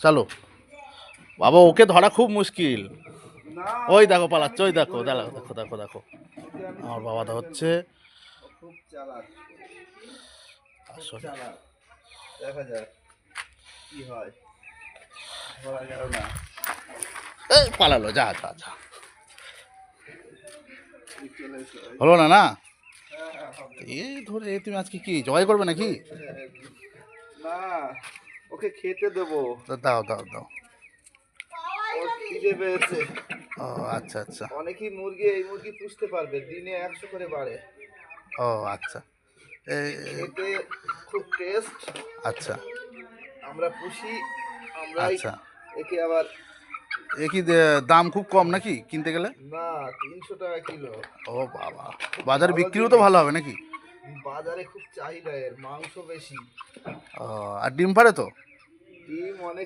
চলো বাবা, ওকে ধরা খুব মুশকিল। ওই দেখো পালাচ্ছে, ওই দেখো দেখো দেখো দেখো দেখো আমার বাবা হচ্ছে খুব চালাক, আসলে। দেখা যাক কি হয়, বলা গেল না। এই পালালো, যা যা যা, হলো না না। এই ধরে তুমি আজকে কি জবাই করবে নাকি? না, ওকে খেতে দেবো। দাও দাও দাও। ওর খিদে পেয়েছে। ও আচ্ছা আচ্ছা। অনেকেই এই মুরগি পুষতে পারবে, দিনে 100 করে বাড়ে। ও আচ্ছা। খেতে খুব টেস্ট। আচ্ছা আমরা পুষি, আমরাই আচ্ছা। একে আবার। এ কি দাম খুব কম নাকি কিনতে গেলে? না, 300 টাকা কিলো। ও বাবা, বাজারে বিক্রিও তো ভালো হবে নাকি? বাজারে খুব চাহিদা এর, মাংস বেশি। ও, আর ডিম পারে তো? ডিম অনেক